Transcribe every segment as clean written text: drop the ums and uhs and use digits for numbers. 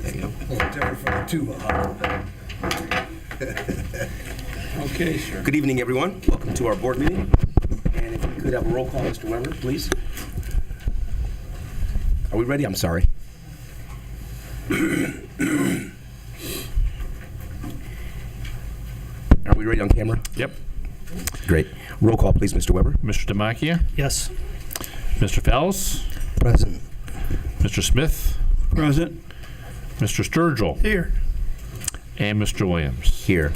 There you go. Okay, sir. Good evening, everyone. Welcome to our board meeting. And if we could have a roll call, Mr. Weber, please. Are we ready? I'm sorry. Are we ready on camera? Yep. Great. Roll call, please, Mr. Weber. Mr. Demakia, Yes. Mr. Fallis, Present. Mr. Smith, Present. Mr. Sturgill, Here. and Mr. Williams. Here.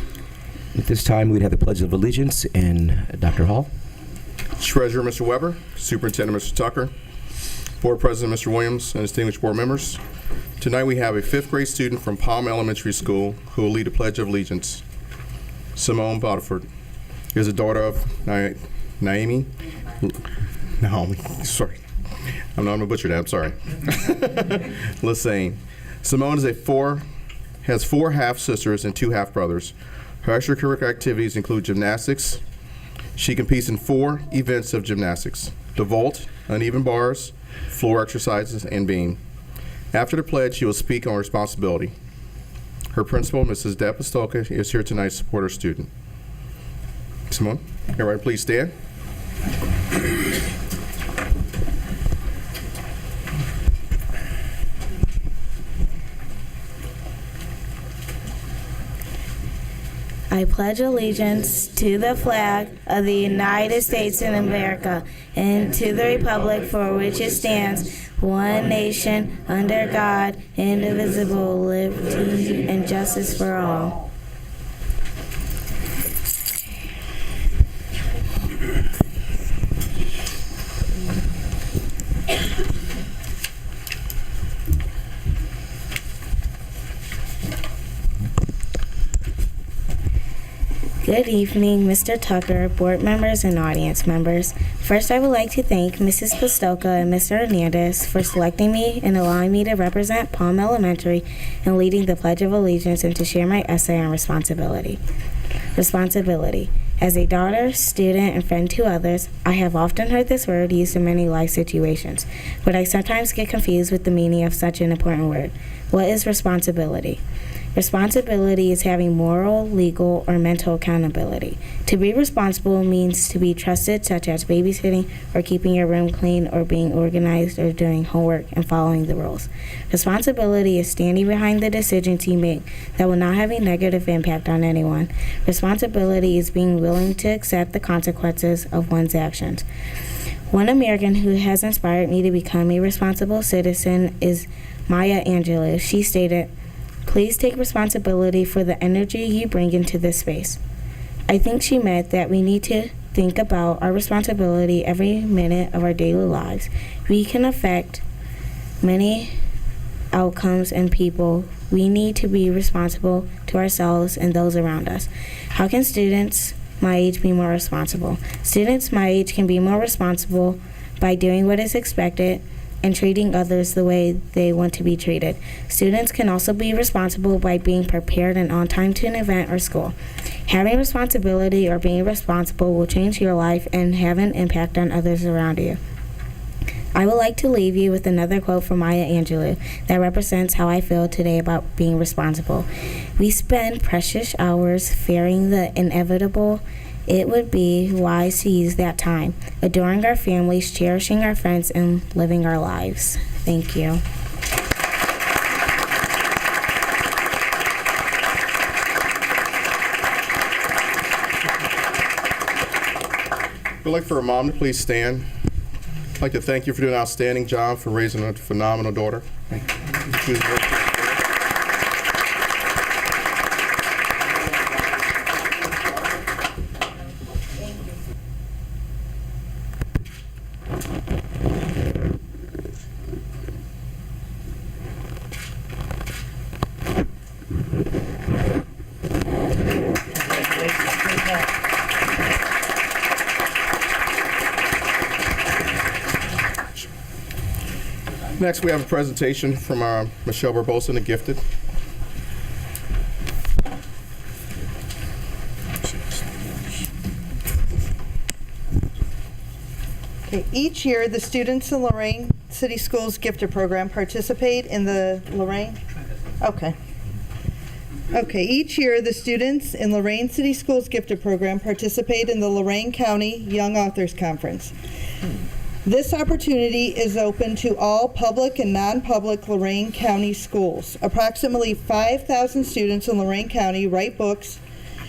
At this time, we'd have the Pledge of Allegiance and Dr. Hall. Treasurer, Mr. Weber, Superintendent, Mr. Tucker, Board President, Mr. Williams, and distinguished board members. Tonight we have a fifth grade student from Palm Elementary School who will lead a Pledge of Allegiance. Simone Bodelford is a daughter of Naomi. Sorry. I'm going to butcher that. I'm sorry. Lassane. Simone has four half-sisters and two half-brothers. Her extracurricular activities include gymnastics. She competes in 4 events of gymnastics: the vault, uneven bars, floor exercises, and beam. After the pledge, she will speak on responsibility. Her principal, Mrs. Deb Pastolka, is here tonight to support her student. Simone, everybody please stand. I pledge allegiance to the flag of the United States of America and to the republic for which it stands, one nation, under God, indivisible, liberty and justice for all. Good evening, Mr. Tucker, board members, and audience members. First, I would like to thank Mrs. Pastolka and Mr. Hernandez for selecting me and allowing me to represent Palm Elementary in leading the Pledge of Allegiance and to share my essay on responsibility. Responsibility. As a daughter, student, and friend to others, I have often heard this word used in many life situations, but I sometimes get confused with the meaning of such an important word. What is responsibility? Responsibility is having moral, legal, or mental accountability. To be responsible means to be trusted, such as babysitting or keeping your room clean or being organized or doing homework and following the rules. Responsibility is standing behind the decisions you make that will not have a negative impact on anyone. Responsibility is being willing to accept the consequences of one's actions. One American who has inspired me to become a responsible citizen is Maya Angelou. She stated, "Please take responsibility for the energy you bring into this space." I think she meant that we need to think about our responsibility every minute of our daily lives. We can affect many outcomes and people. We need to be responsible to ourselves and those around us. How can students my age be more responsible? Students my age can be more responsible by doing what is expected and treating others the way they want to be treated. Students can also be responsible by being prepared and on time to an event or school. Having responsibility or being responsible will change your life and have an impact on others around you. I would like to leave you with another quote from Maya Angelou that represents how I feel today about being responsible. We spend precious hours fearing the inevitable. It would be wise to use that time, adoring our families, cherishing our friends, and living our lives. Thank you. I'd like for a mom to please stand. I'd like to thank you for doing an outstanding job for raising a phenomenal daughter. She was very- Next, we have a presentation from Michelle Barbosa, the gifted. Okay, each year, the students in Lorain City Schools Gifted Program participate in the Lorain Okay. Okay, each year, the students in Lorain City Schools Gifted Program participate in the Lorain County Young Authors Conference. This opportunity is open to all public and non-public Lorain County schools. Approximately 5,000 students in Lorain County write books,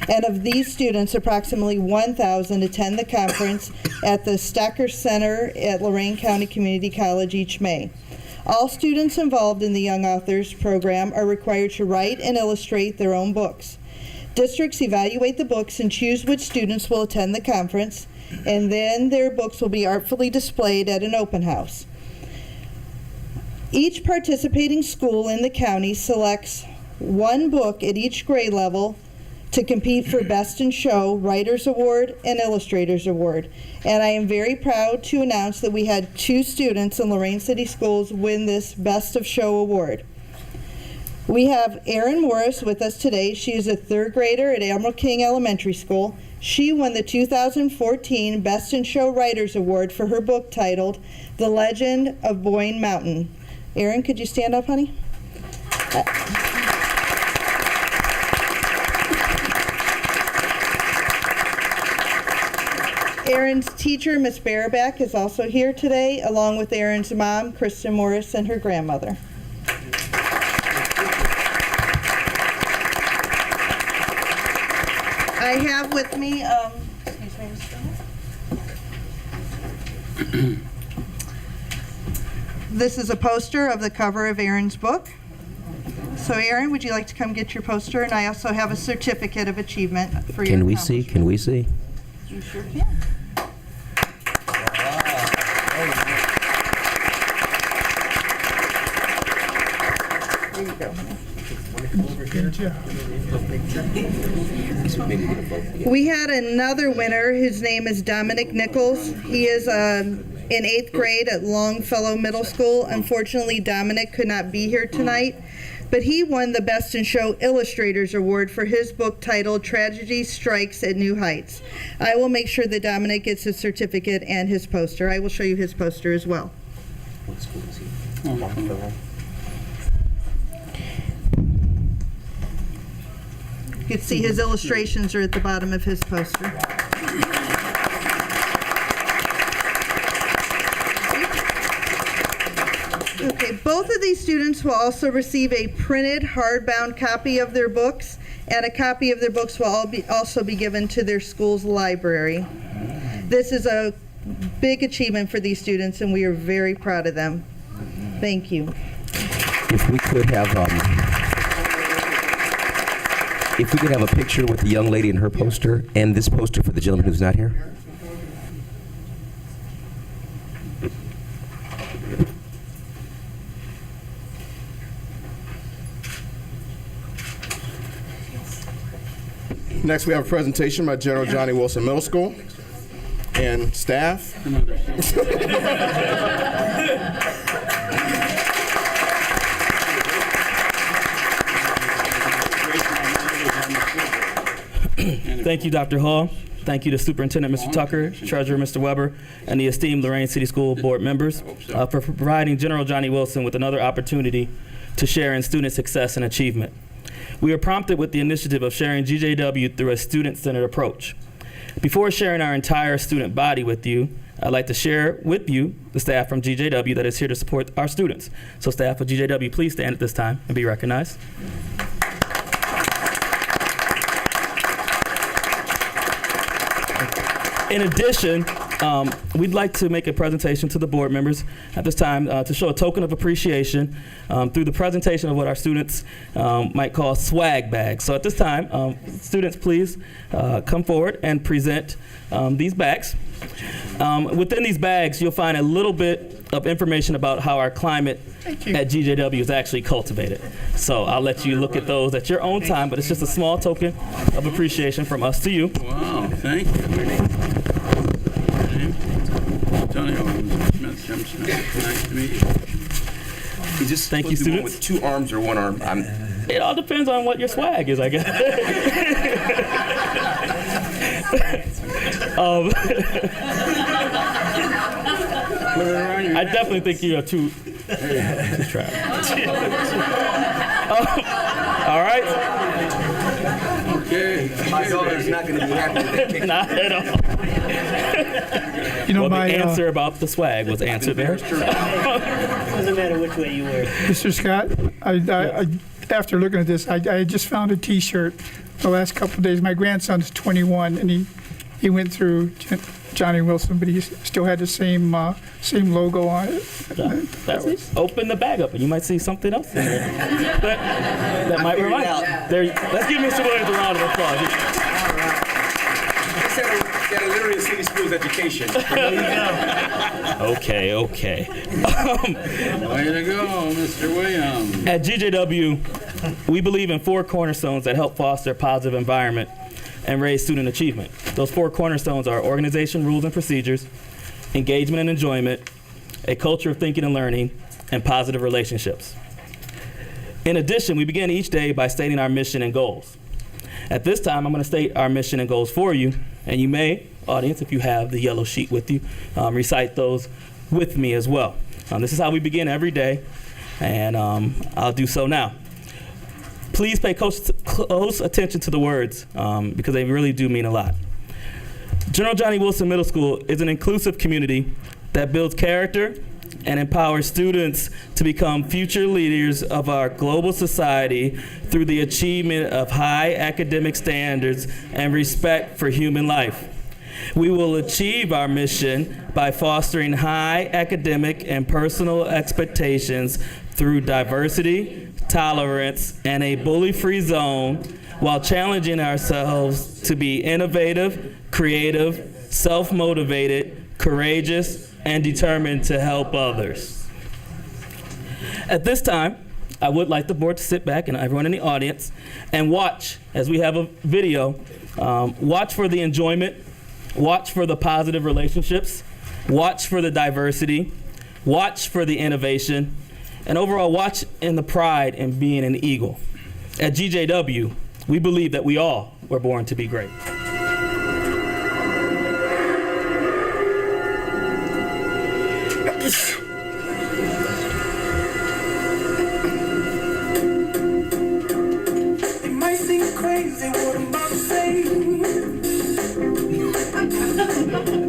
and of these students, approximately 1,000 attend the conference at the Stacker Center at Lorain County Community College each May. All students involved in the Young Authors program are required to write and illustrate their own books. Districts evaluate the books and choose which students will attend the conference, and then their books will be artfully displayed at an open house. Each participating school in the county selects one book at each grade level to compete for Best in Show, Writers Award, and Illustrators Award. And I am very proud to announce that we had 2 students in Lorain City Schools win this Best of Show award. We have Erin Morris with us today. She is a 3rd grader at Admiral King Elementary School. She won the 2014 Best in Show Writers Award for her book titled The Legend of Boyne Mountain. Erin, could you stand up, honey? Erin's teacher, Miss Bareback, is also here today, along with Erin's mom, Kristen Morris, and her grandmother. I have with me, excuse me, Mr. This is a poster of the cover of Erin's book. So Erin, would you like to come get your poster? And I also have a certificate of achievement for your Can we see? Can we see? You sure can. There you go, honey. We had another winner. His name is Dominic Nichols. He is in 8th grade at Longfellow Middle School. Unfortunately, Dominic could not be here tonight, but he won the Best in Show Illustrators Award for his book titled Tragedy Strikes at New Heights. I will make sure that Dominic gets his certificate and his poster. I will show you his poster as well. What school is he? Longfellow. You can see his illustrations are at the bottom of his poster. Okay, both of these students will also receive a printed hardbound copy of their books, and a copy of their books will also be given to their school's library. This is a big achievement for these students, and we are very proud of them. Thank you. If we could have a picture with the young lady and her poster, and this poster for the gentleman who's not here. Next, we have a presentation by General Johnny Wilson Middle School and staff. Thank you, Dr. Hall. Thank you to Superintendent Mr. Tucker, Treasurer Mr. Weber, and the esteemed Lorain City School Board members for providing General Johnny Wilson with another opportunity to share in student success and achievement. We are prompted with the initiative of sharing GJW through a student-centered approach. Before sharing our entire student body with you, I'd like to share with you the staff from GJW that is here to support our students. So staff of GJW, please stand at this time and be recognized. In addition, we'd like to make a presentation to the board members at this time to show a token of appreciation through the presentation of what our students might call swag bags. So at this time, students, please come forward and present these bags. Within these bags, you'll find a little bit of information about how our climate at GJW is actually cultivated. So I'll let you look at those at your own time, but it's just a small token of appreciation from us to you. Wow, thank you. Tony Smith, Jim Smith. Nice to meet you. Is this Thank you, supposed to be one students. with 2 arms or 1 arm? It all depends on what your swag is, I guess. I definitely think you are too trapped. right. Okay. My daughter's not going to be happy with that picture. Not at all. You know, Well, my the answer about the swag was answered there. Doesn't matter which way you wear it. Mr. Scott, after looking at this, I just found a T-shirt the last couple of days. My grandson's 21, and he went through Johnny Wilson, but he still had the same logo on it. That's it. Open the bag up, and you might see something else in there. that might remind you. Let's give Mr. Williams a round of applause. He had a literary city schools education. Okay. Way to go, Mr. Williams. At GJW, we believe in 4 cornerstones that help foster a positive environment and raise student achievement. Those 4 cornerstones are organization, rules, and procedures, engagement and enjoyment, a culture of thinking and learning, and positive relationships. In addition, we begin each day by stating our mission and goals. At this time, I'm going to state our mission and goals for you, and you may, audience, if you have the yellow sheet with you, recite those with me as well. This is how we begin every day, and I'll do so now. Please pay close attention to the words because they really do mean a lot. General Johnny Wilson Middle School is an inclusive community that builds character and empowers students to become future leaders of our global society through the achievement of high academic standards and respect for human life. We will achieve our mission by fostering high academic and personal expectations through diversity, tolerance, and a bully-free zone while challenging ourselves to be innovative, creative, self-motivated, courageous, and determined to help others. At this time, I would like the board to sit back and everyone in the audience and watch, as we have a video, watch for the enjoyment, watch for the positive relationships, watch for the diversity, watch for the innovation, and overall watch in the pride in being an Eagle. At GJW, we believe that we all were born to be great. It might seem crazy what I'm about to say.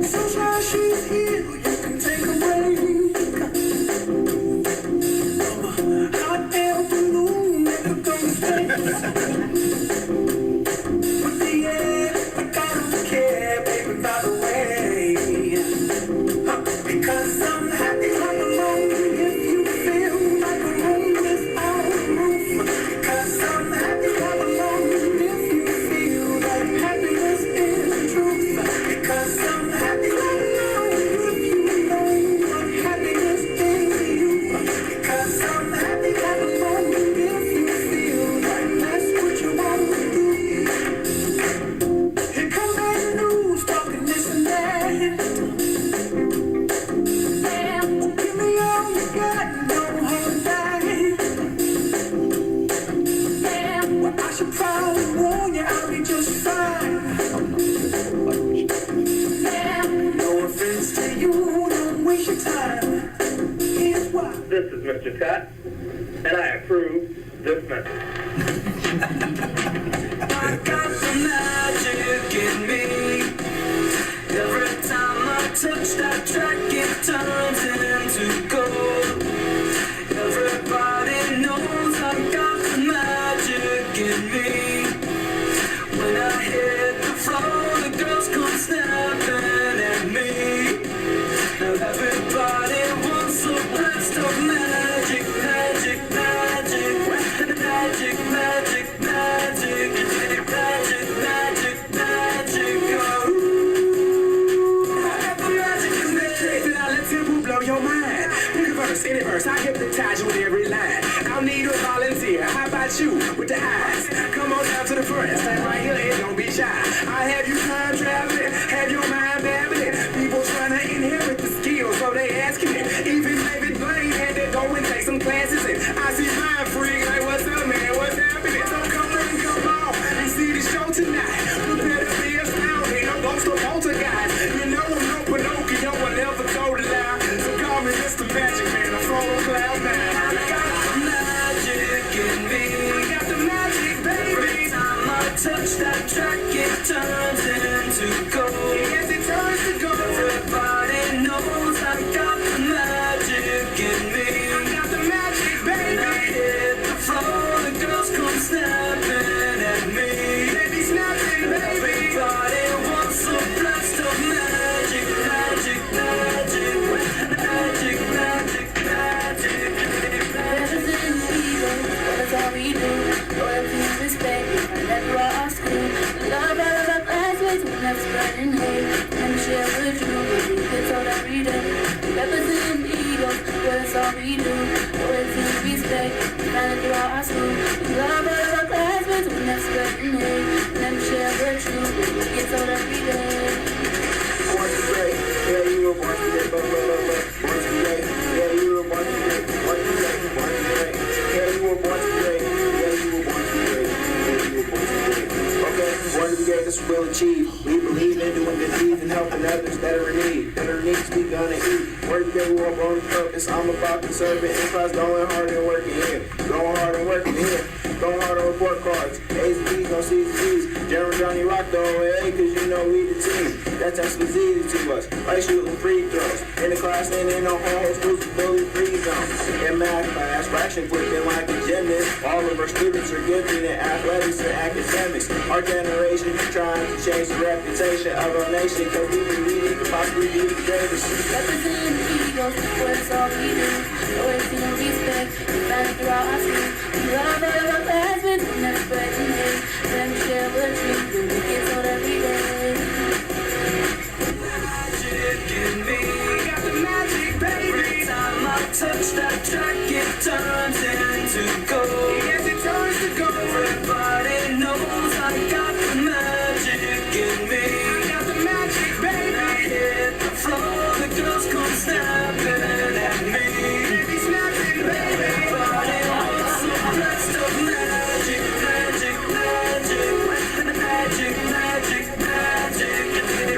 Sunshine, she's here, you can take a break. Hot air balloon, never gonna stay. With the air, like I don't care, baby, by the way. Because I'm happy like a moon, if you feel like a room is out of roof. Because I'm happy like a moon, if you feel like happiness is the truth. Because I'm happy like a moon, if you know what happiness is to you. Because I'm happy like a moon, if you feel like that's what you want to do. Here comes bad news, talking this and that. Give me all you got, don't hold back. Well, I should probably warn you, I'll be just fine. No offense to you, don't waste your time. Here's why. This is Mr. Scott, and I approve this message. I got the magic in me. Every time I touch that track, it turns into gold. Everybody knows I got the magic in me. When I hit the floor, the girls come snapping at me. Now everybody wants a blast of magic, magic, magic, magic, magic, magic, magic, magic, magic, magic, oh. Now let tempo blow your mind. Universe, any verse, I hypnotize you with every line. I'll need a volunteer. How about you with the eyes? Come on down to the front, stand right here and don't be shy. I have you time traveling, have your mind babbling. People trying to inherit the skills, so they asking it. Even David Blaine had to go and take some classes in. I see mind freak like, what's up, man? What's happening? So come on, come on, and see the show tonight. Prepare to be astounded. No ghost or poltergeist. You know I'm no Pinocchio, I never told a lie. So call me Mr. Magic Man. I'm from cloud nine. I got the magic in me. I got the magic, all we do. Loyalty and respect, we find that throughout our school. Love all of our classmates, we never spreading hate. Never share with you, but we get told every day. We represent the Eagles, but it's all we do. Loyalty and respect, we find it throughout our school. Love all of our classmates, we never spreading hate. Never share with you, but we get told every day. Born to great, yeah, you were born to great, born to great, yeah, you were born to great, born to great, yeah, you were born to great, yeah, you were born to great, yeah, you were born to great. Okay, born to be great, this we'll achieve. We believe in doing good deeds and helping others that are in need, we gonna eat. Work together, we walk on purpose. I'm about to serve it in class, going hard and working here, going hard and working here. Going hard on report cards, A's and B's, no C's and D's. General Johnny Rock the OA, cause you know we the team. That test was easy to us, like shooting free throws. In the class and in the hall, schools fully free zones. In math class, fraction flipping like a gymnast. All of our students are gifted in athletics and academics. Our generation is trying to change the reputation of our nation, cause we believe we can possibly be the greatest. Representing the Eagles, what it's all we do. Loyalty and respect, we find it throughout our school. We love all of our classmates, we never spreading hate. Never share with you, but we get told every day. Magic in me, got the magic, baby. Every time I touch that track, it turns into gold. Yes, it turns to gold. Everybody knows I got the magic in me. I got the magic, baby. When I hit the floor, the girls come snapping at me. Baby, snapping, baby. Everybody wants some rest of magic, magic, magic, magic, magic, magic,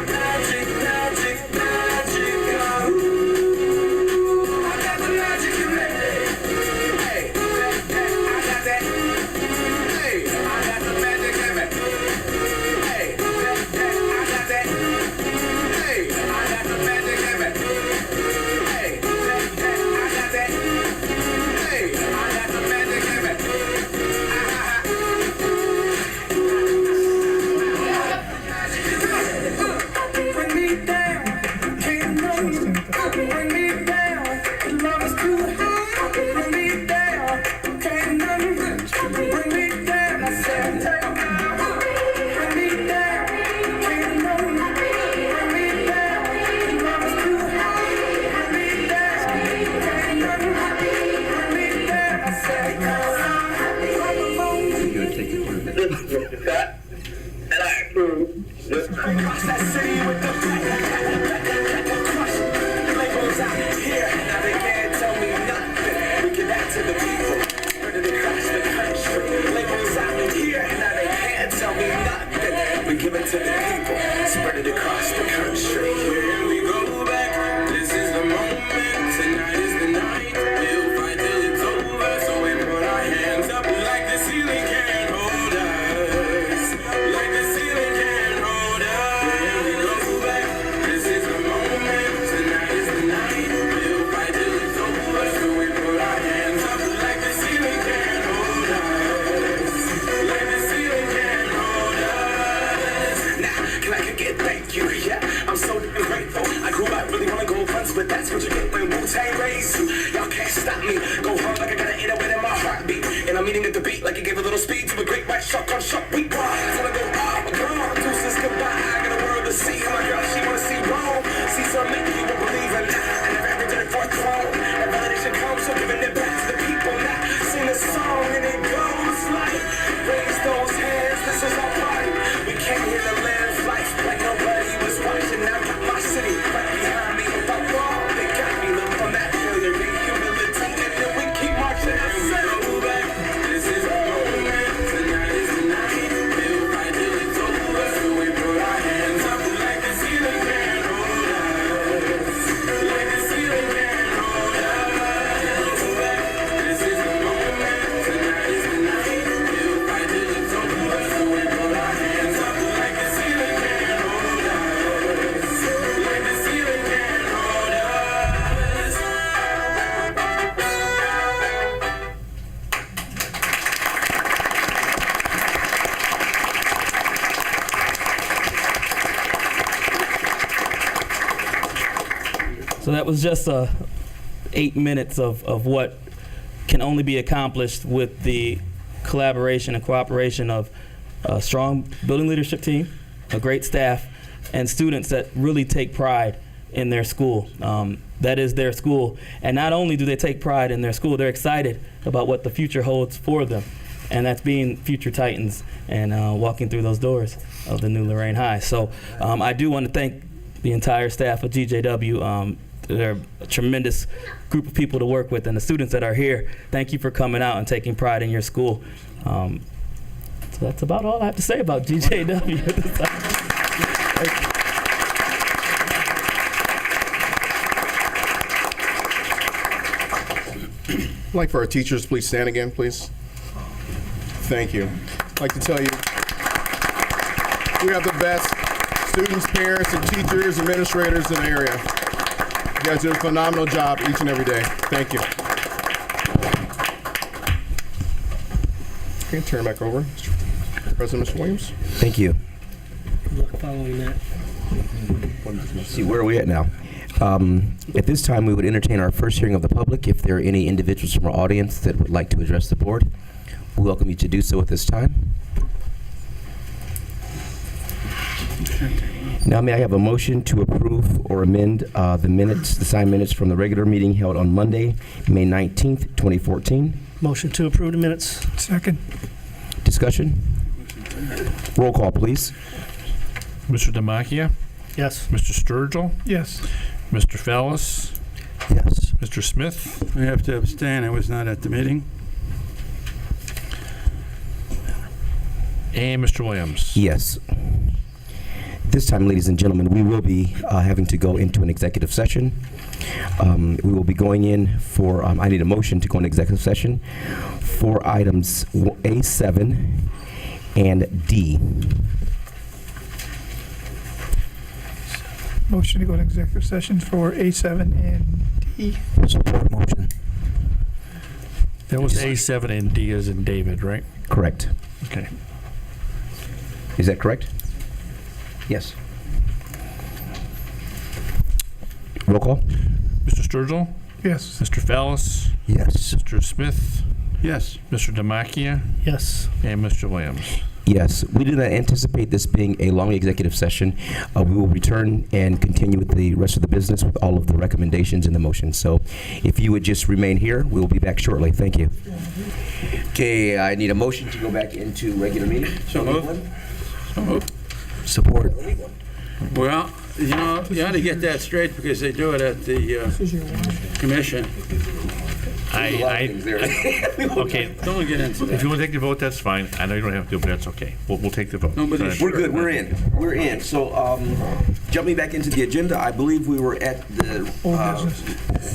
magic, magic, magic. Ooh, I got the magic in me. Hey, I got that. Hey, I got the magic in me. Hey, I got that. Hey, I got the magic in me. Hey, I got that. Hey, I got the magic in me. Bring me down, can't know you. Bring me down, the love is too high. Bring me down, can't know you. Bring me down, I said, bring me down, can't know you. Bring me down, the love is too high. Bring me down, can't know you. Bring me down, I said, Across that city with the crush. Labels out here, now they can't tell me nothing. We give that to the people, ready to crash the country. Labels out here, now they can't tell me nothing. We give it to the people, spread it across the country. Here we go back, this is the moment, tonight is the night. We'll fight till it's over, so we put our hands up like the ceiling can't hold us. Like the ceiling can't hold us. Here we go back, this is the moment, tonight is the night. We'll fight till it's over, so we put our hands up like the ceiling can't hold us. Like the ceiling can't hold us. Now, can I get thank you? Yeah, I'm so damn grateful. I grew up really wanna go fronts, but that's what you get when Wu-Tang raised you. Y'all can't stop me. Go hard like I got an 808 in my heartbeat. And I'm eating at the beat like it gave a little speed to a great white shark on shark week. Wanna go up, girl, deuces goodbye. I got a world to see. My girl, she wanna see Rome. See something you won't believe in. I never ever did it for a throne. That validation comes, so giving it back to the people now. Sing a song and it goes like, raise those hands, this is our party. We came here to live life like nobody was watching. I got my city right behind me. If I fall, they got me. Live from that failure, the humility, and then we keep marching. I said, go back, this is the moment, tonight is the night. We'll fight till it's over, so we put our hands up like the ceiling can't hold us. Like the ceiling can't hold us. Go back, this is the moment, tonight is the night. We'll fight till it's over, so we put our hands up like the ceiling can't hold us. Like the ceiling can't hold us. So that was just 8 minutes of what can only be accomplished with the collaboration and cooperation of a strong building leadership team, a great staff, and students that really take pride in their school. That is their school. And not only do they take pride in their school, they're excited about what the future holds for them. And that's being future Titans and walking through those doors of the new Lorain High. So I do want to thank the entire staff of GJW. They're a tremendous group of people to work with, and the students that are here, thank you for coming out and taking pride in your school. So that's about all I have to say about GJW at this time. I'd like for our teachers, please stand again, please. Thank you. I'd like to tell you, we have the best students, parents, and teachers, administrators in the area. You guys do a phenomenal job each and every day. Thank you. Okay, turn it back over. President, Mr. Williams. Thank you. Good luck following that. Let's see, where are we at now? At this time, we would entertain our first hearing of the public. If there are any individuals from our audience that would like to address the board, we welcome you to do so at this time. Now, may I have a motion to approve or amend the signed minutes from the regular meeting held on Monday, May 19th, 2014? Motion to approve the minutes. Second. Discussion? Roll call, please. Mr. Demakia, Yes. Mr. Sturgill, Yes. Mr. Fallis, Yes. Mr. Smith, I have to abstain. I was not at the meeting. and Mr. Williams. Yes. This time, ladies and gentlemen, we will be having to go into an executive session. We will be going in for, I need a motion to go into executive session for items A7 and D. Motion to go into executive session for A7 and D. Support motion. That was A7 and D as in David, right? Correct. Okay. Is that correct? Yes. Roll call? Mr. Sturgill, Yes. Mr. Fallis, Yes. Mr. Smith, Yes. Mr. Demakia, Yes. and Mr. Williams. Yes. We do not anticipate this being a long executive session. We will return and continue with the rest of the business with all of the recommendations in the motion. So if you would just remain here, we will be back shortly. Thank you. Okay, I need a motion to go back into regular meeting. So moved. So moved. Support. Well, you know, you ought to get that straight because they do it at the commission. Okay, Don't get into if that. you want to take the vote, that's fine. I know you don't have to, but that's okay. We'll take the vote. Nobody Go ahead. should. We're good. We're in. We're in. So, jumping back into the agenda, I believe we were at the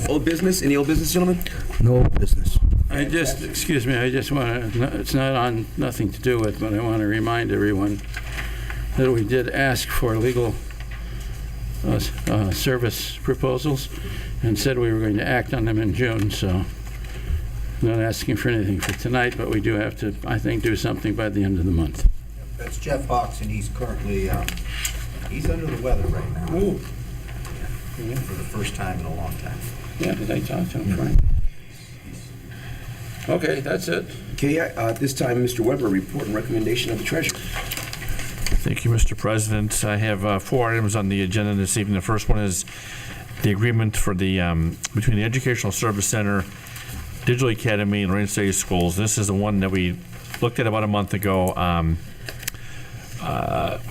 old business. Any old business, gentlemen? No business. I just, excuse me, I just want to, it's not on, nothing to do with, but I want to remind everyone that we did ask for legal service proposals and said we were going to act on them in June, so I'm not asking for anything for tonight, but we do have to, I think, do something by the end of the month. That's Jeff Hawks, and he's currently, he's under the weather right now. Ooh. For the first time in a long time. Yeah, did I talk to him, Frank? Okay, that's it. Okay, at this time, Mr. Weber, report and recommendation of the treasurer. Thank you, Mr. President. I have 4 items on the agenda this evening. The first one is the agreement for the between the Educational Service Center, Digital Academy, and Lorain City Schools. This is the one that we looked at about a month ago.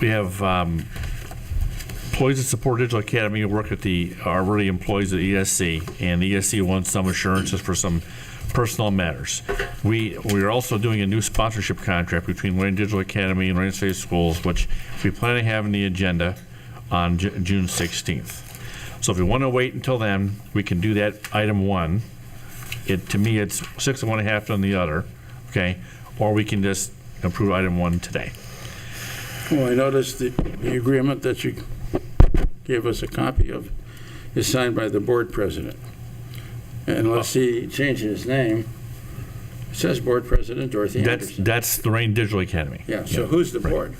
We have employees that support Digital Academy who work at are really employees at ESC, and the ESC wants some assurances for some personal matters. We are also doing a new sponsorship contract between Lorain Digital Academy and Lorain City Schools, which we plan to have on the agenda on June 16th. So if we want to wait until then, we can do that item 1. To me, it's 6 of one, half on the other, okay? Or we can just approve item 1 today. Well, I noticed the agreement that you gave us a copy of is signed by the board president. Unless he changes his name, it says board president Dorothy Anderson. That's Lorain Digital Academy. Yeah, so who's the board?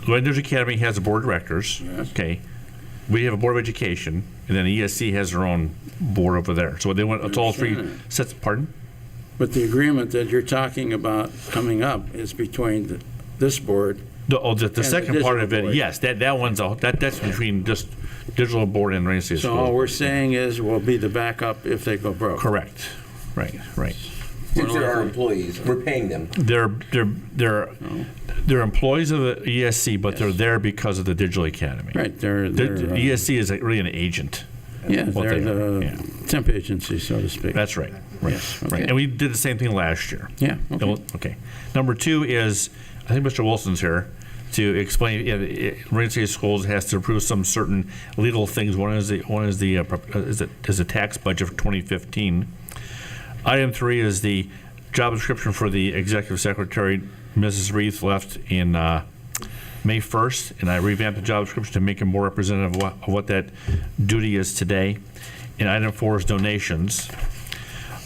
Lorain Digital Academy has a board of directors, Yes. okay? We have a board of education, and then ESC has their own board over there. So they want, it's all 3 Understand sets, pardon? But the agreement that you're talking about coming up is between this board. The second part of digital it, board. yes, that's between just digital board and Lorain City So all Schools. we're saying is we'll be the backup if they go broke. Correct. Right. Since they're our employees, we're paying them. They're employees of the ESC, but they're there because of the Digital Academy. Right, The ESC is really an agent. yeah, what they're they are, the yeah. temp agency, so to speak. That's right. Yes, okay. Right. And we did the same thing last year. Yeah, okay. Okay. Number two is, I think Mr. Wilson's here to explain. Lorain City Schools has to approve some certain legal things. One is the tax budget for 2015. Item 3 is the job description for the executive secretary. Mrs. Reith left in May 1st, and I revamped the job description to make it more representative of what that duty is today. And item 4 is donations.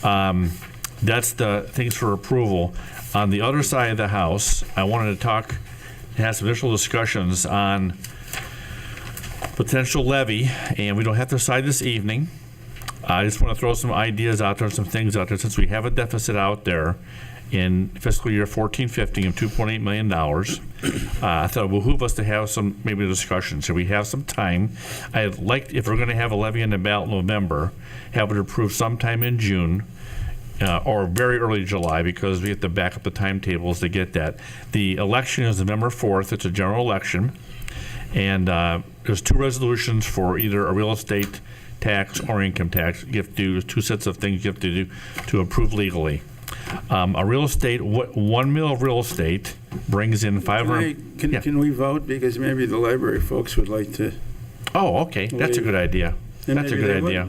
That's the things for approval. On the other side of the house, I wanted to have some initial discussions on potential levy, and we don't have to decide this evening. I just want to throw some ideas out there, some things out there, since we have a deficit out there in fiscal year 14-15 of $2.8 million. I thought it would behoove us to have some maybe discussion. So we have some time. I'd like, if we're going to have a levy in the ballot in November, have it approved sometime in June or very early July, because we have to back up the timetables to get that. The election is November 4th. It's a general election. And there's 2 resolutions for either a real estate tax or income tax. You have to do 2 sets of things you have to do to approve legally. A real estate, 1 mil of real estate brings in 500. Can we vote? Because maybe the library folks would like to. Oh, okay. That's a good idea. And That's a maybe good they idea.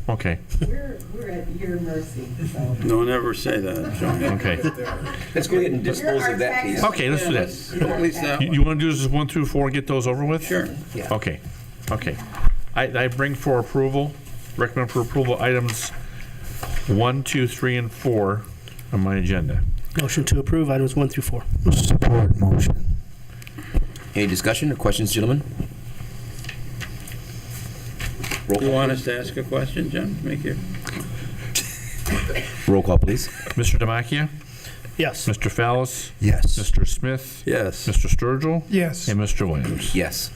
Okay. We're at your mercy, so. Don't ever say that, John. Okay. Let's go ahead and dispose of that piece. Okay, let's do that. At least that You want to do this 1 through 4 and get those over with? Sure. Okay. I bring for approval, recommend for approval items 1, 2, 3, and 4 on my agenda. Motion to approve items 1 through 4. Support motion. Any discussion or questions, gentlemen? You want us to ask a question, John? Roll call, please. Mr. Demakia? Yes. Mr. Fallis? Yes. Mr. Smith? Yes. Mr. Sturgill? Yes. And Mr. Williams? Yes.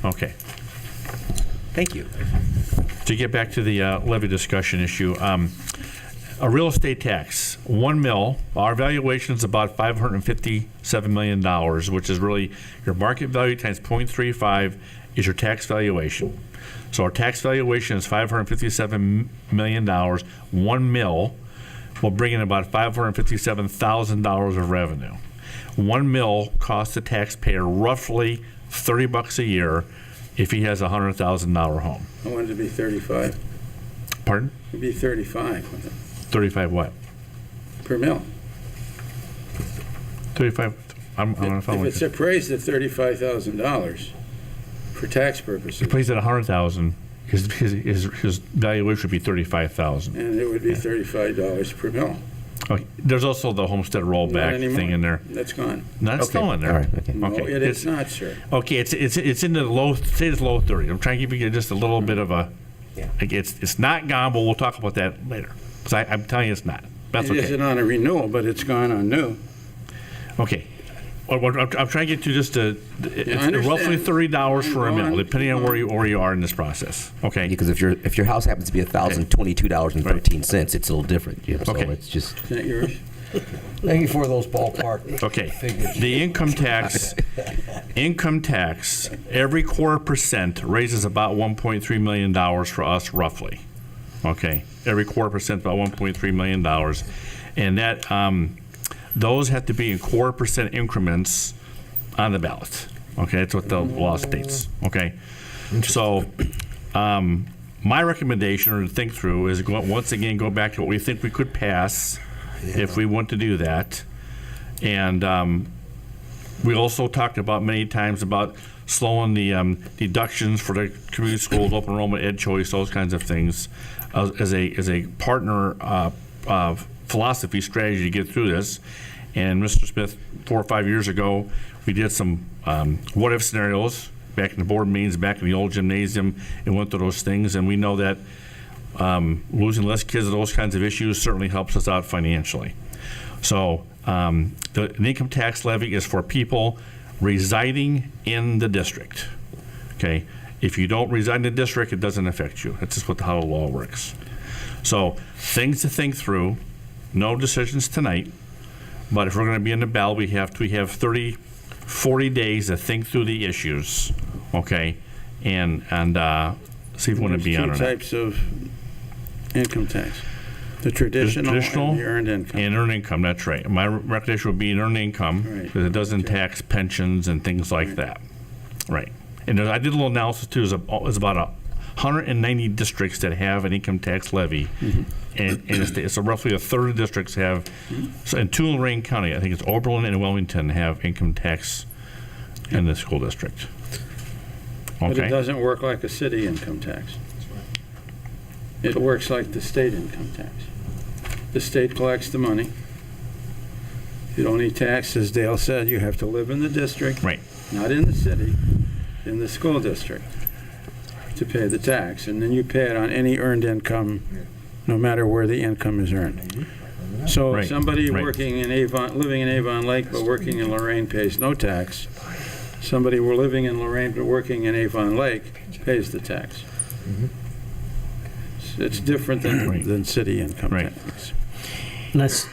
Okay. Thank you. To get back to the levy discussion issue, a real estate tax, 1 mil, our valuation is about $557 million, which is really your market value times 0.35 is your tax valuation. So our tax valuation is $557 million. 1 mil will bring in about $557,000 of revenue. 1 mil costs the taxpayer roughly $30 a year if he has a $100,000 home. I wanted to be 35. Pardon? It'd be 35 35 what? per mil. 35. I'm going to follow If it's you. appraised at $35,000 for tax purposes, If he's at 100,000, his valuation would be 35,000. and it would be $35 per mil. Okay. There's also the homestead Not rollback anymore. thing in there. That's gone. No, that's still in there. All right. Okay. No, Okay. it is not, sir. Okay, it's in the low, say it's low 30. I'm trying to give you just a little bit of a, like it's not gone, but we'll talk about that later. Because I'm telling you it's not. That's It okay. isn't on a renewal, but it's gone on new. Okay. I'm trying to get to just it's understand. roughly $30 for a Go mil, on. depending on where you are in this process. Okay. Because if your house happens to be $1,022.13, it's a little different. You know, so Okay. it's just. Is that yours? Thank you for those ballpark. Okay, the income tax, every 0.25% raises about $1.3 million for us roughly. Okay, every 0.25%, about $1.3 million. And that, those have to be in 0.25% increments on the ballot. Okay, that's what the law states, okay? So, my recommendation, or to think through, is once again, go back to what we think we could pass if we want to do that. And we also talked about many times about slowing the deductions for the community schools, open enrollment, ed choice, those kinds of things, as a partner philosophy strategy to get through this. And Mr. Smith, 4 or 5 years ago, we did some what-if scenarios back in the board meetings, back in the old gymnasium, and went through those things. And we know that losing less kids, those kinds of issues certainly helps us out financially. So the income tax levy is for people residing in the district. Okay, if you don't reside in the district, it doesn't affect you. That's just how the law works. So things to think through. No decisions tonight, but if we're going to be in the ballot, we have 40 days to think through the issues. Okay, and see if we want to be on or not. Two types of income tax. The traditional and the earned income. And earned income, that's right. My recommendation would be an earned income because it doesn't tax pensions and things like that. Right. And I did a little analysis too. There's about 190 districts that have an income tax levy. And it's roughly a third of districts have, so in Lorain County, I think it's Oberlin and Wilmington have income tax in the school district. But it Okay. doesn't work like a city income tax. It works like the state income tax. The state collects the money. It only taxes, as Dale said, you have to live in the district. Right. Not in the city, in the school district to pay the tax. And then you pay it on any earned income, no matter where the income is earned. So Right, somebody right. working in Avon, living in Avon Lake but working in Lorain pays no tax. Somebody who living in Lorain but working in Avon Lake pays the tax. It's different than city income Right. tax. And that's,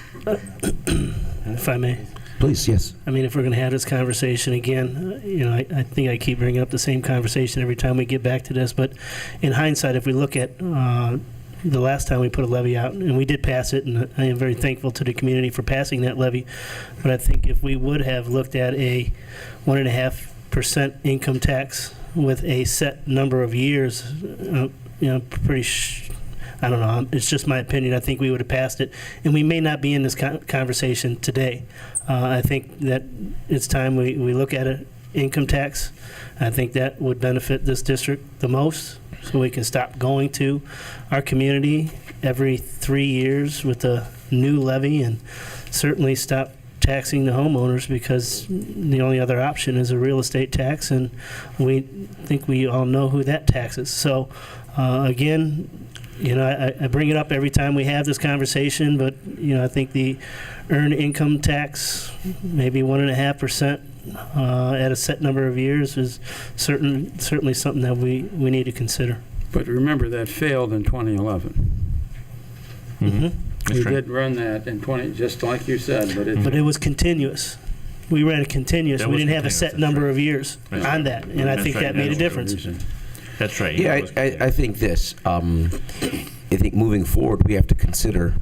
if I may, Please, yes. I mean, if we're going to have this conversation again, I think I keep bringing up the same conversation every time we get back to this. But in hindsight, if we look at the last time we put a levy out, and we did pass it, and I am very thankful to the community for passing that levy. But I think if we would have looked at a 1.5% income tax with a set number of years, I don't know. It's just my opinion. I think we would have passed it, and we may not be in this conversation today. I think that it's time we look at an income tax. I think that would benefit this district the most, so we can stop going to our community every 3 years with a new levy, and certainly stop taxing the homeowners, because the only other option is a real estate tax, and we think we all know who that taxes. So again, I bring it up every time we have this conversation, but I think the earned income tax, maybe 1.5% at a set number of years, is certainly something that we need to consider. But remember, that failed in 2011. We did run that in 20, just like you said, But it was continuous. We ran a continuous. That We was didn't have a continuous, set that's number right. of years That's on right. that, and I That's think right. that made a That's difference. That's right. Yeah, I think this. I think moving forward, we have to consider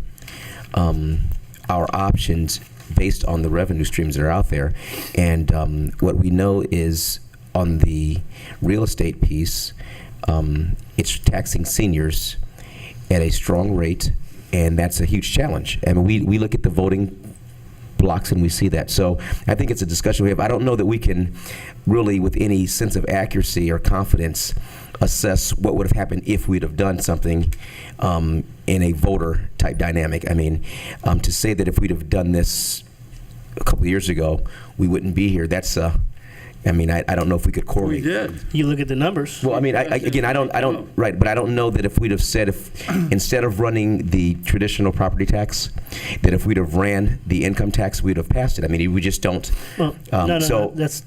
our options based on the revenue streams that are out there. And what we know is on the real estate piece, it's taxing seniors at a strong rate, and that's a huge challenge. I mean, we look at the voting blocks and we see that. So I think it's a discussion we have. I don't know that we can really, with any sense of accuracy or confidence, assess what would have happened if we'd have done something in a voter type dynamic. I mean, to say that if we'd have done this a couple of years ago, we wouldn't be here. That's I don't know if we could correlate. We did. You look at the numbers. Well, I mean, again, I don't, right, but I don't know that if we'd have said, if instead of running the traditional property tax, that if we'd have ran the income tax, we'd have passed it. I mean, we just don't. Well, no, that's,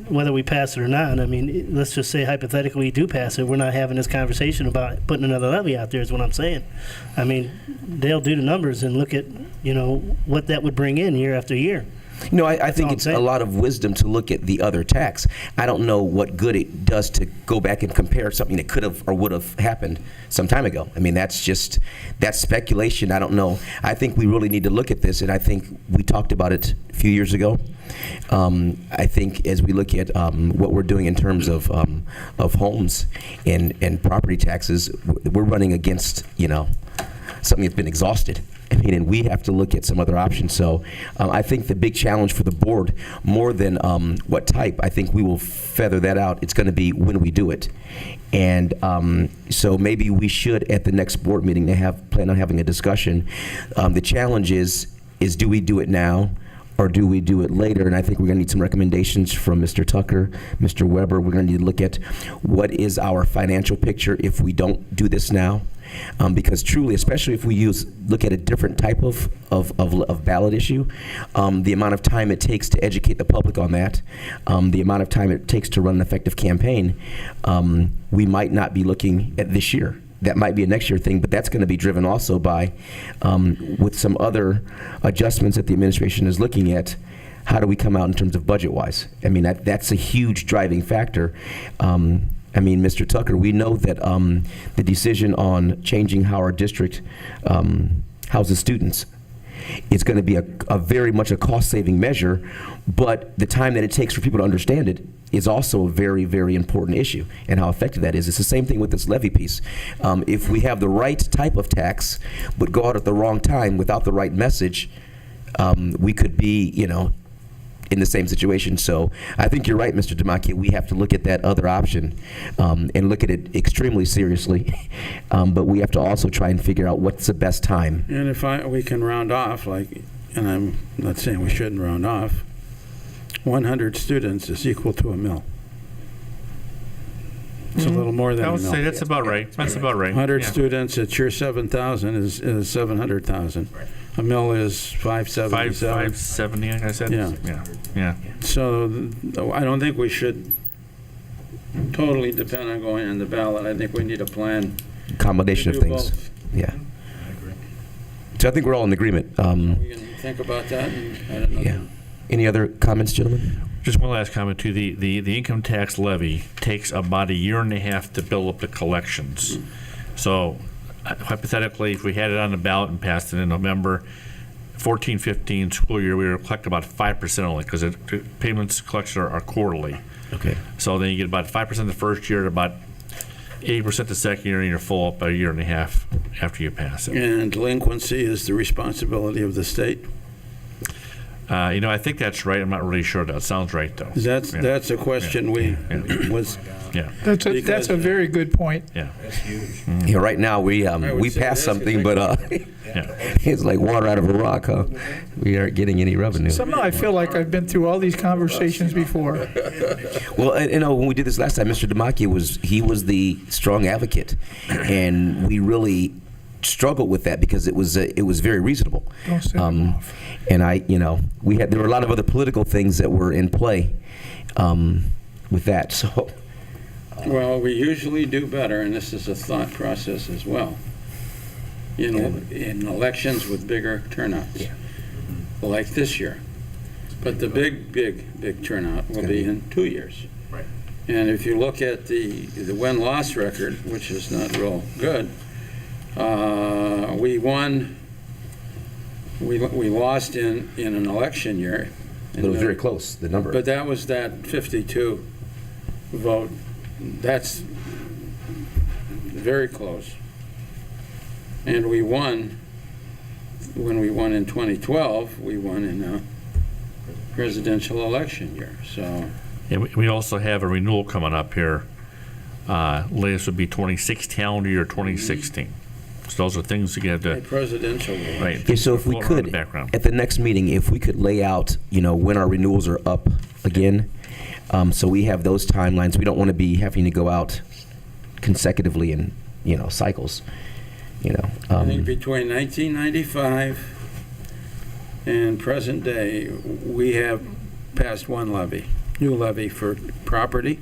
whether we pass it or not, let's just say hypothetically we do pass it, we're not having this conversation about putting another levy out there, is what I'm saying. I mean, they'll do the numbers and look at, what that would bring in year after year. No, I think all it's I'm saying. a lot of wisdom to look at the other tax. I don't know what good it does to go back and compare something that could have or would have happened some time ago. I mean, that's speculation. I don't know. I think we really need to look at this, and I think we talked about it a few years ago. I think as we look at what we're doing in terms of homes and property taxes, we're running against, something that's been exhausted. I mean, and we have to look at some other options. So I think the big challenge for the board, more than what type, I think we will feather that out. It's going to be when we do it. And so maybe we should, at the next board meeting, plan on having a discussion. The challenge is do we do it now or do we do it later? And I think we're going to need some recommendations from Mr. Tucker, Mr. Weber. We're going to need to look at what is our financial picture if we don't do this now. because truly, especially if we look at a different type of ballot issue, the amount of time it takes to educate the public on that, the amount of time it takes to run an effective campaign, we might not be looking at this year. That might be a next year thing, but that's going to be driven also by, with some other adjustments that the administration is looking at, how do we come out in terms of budget-wise? I mean, that's a huge driving factor. I mean, Mr. Tucker, we know that the decision on changing how our district houses students is going to be a very much a cost-saving measure, but the time that it takes for people to understand it is also a very, very important issue, and how effective that is. It's the same thing with this levy piece. If we have the right type of tax, but go out at the wrong time without the right message, we could be, in the same situation. So I think you're right, Mr. Demakia. We have to look at that other option and look at it extremely seriously. But we have to also try and figure out what's the best time. And if we can round off, and I'm not saying we shouldn't round off, 100 students is equal to a mill. It's a little more than I a would mill. say that's about right. That's about right. 100 Yeah. students at your 7,000 is 700,000. A mill is 577. 570, like I said. Yeah. So I don't think we should totally depend on going on the ballot. I think we need a plan. Combination to of do things. both. Yeah. So I think we're all in agreement. We can think about that. And I don't know. Yeah. Any other comments, gentlemen? Just one last comment too. The income tax levy takes about a year and a half to build up the collections. So hypothetically, if we had it on the ballot and passed it in November, 14-15 school year, we would collect about 5% only, because the payments collections are quarterly. Okay. So then you get about 5% the first year, about 80% the second year, and you're full up a year and a half after you pass it. And delinquency is the responsibility of the state. I think that's right. I'm not really sure. That sounds right, though. That's a question was. Yeah. That's a very good point. Yeah. That's huge. Yeah, right now we say passed it is, something, 'cause but it's like water out of a rock, huh? We aren't getting any revenue. Somehow I feel like I've been through all these conversations before. Well, when we did this last time, Mr. Demakia was the strong advocate, and we really struggled with that because it was very reasonable. Don't set them off. And there were a lot of other political things that were in play with that. So. Well, we usually do better, and this is a thought process as well, in elections with bigger turnouts, like this year. But the big turnout will be in 2 years. Right. And if you look at the win-loss record, which is not real good, we lost in an election year. But it was very close, the number. But that was that 52 vote. That's very close. And we won, when we won in 2012, we won in a presidential election year. So. And we also have a renewal coming up here. Latest would be 2016 calendar year 2016. So those are things you get to. Presidential. Right. Yeah, so if we could, at the next meeting, if we could lay out, when our renewals are up again, so we have those timelines. We don't want to be having to go out consecutively in, cycles. I think between 1995 and present day, we have passed one new levy for property.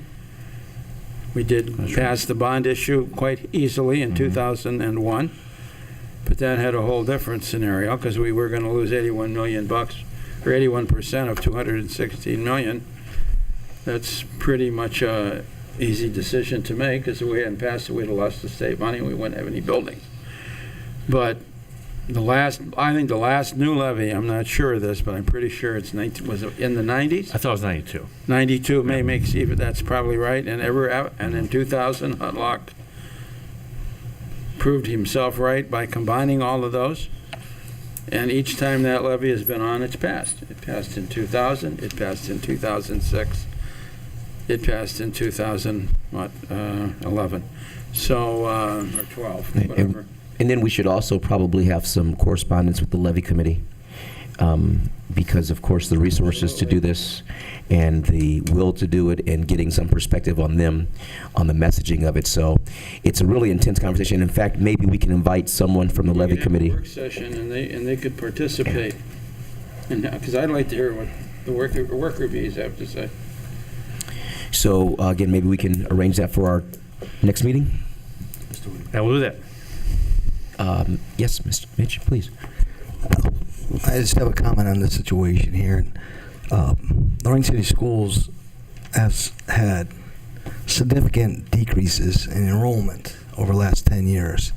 We did pass the bond issue quite easily in 2001, but that had a whole different scenario because we were going to lose $81 million, or 81% of $216 million. That's pretty much a easy decision to make because if we hadn't passed it, we'd have lost the state money and we wouldn't have any buildings. But I think the last new levy, I'm not sure of this, but I'm pretty sure was it in the 90s? I thought it was 92. 92 makes even, that's probably right. And in 2000, Hudlock proved himself right by combining all of those. And each time that levy has been on, it's passed. It passed in 2000, it passed in 2006, it passed in 2011. So, or 12, whatever. And then we should also probably have some correspondence with the levy committee because, of course, the resources to do this and the will to do it and getting some perspective on them, on the messaging of it. So it's a really intense conversation. In fact, maybe we can invite someone from the levy committee. Work session, and they could participate. And because I'd like to hear what the worker bees have to say. So again, maybe we can arrange that for our next meeting. I will do that. Yes, Mr. Mitch, please. I just have a comment on the situation here. Lorain City Schools has had significant decreases in enrollment over the last 10 years.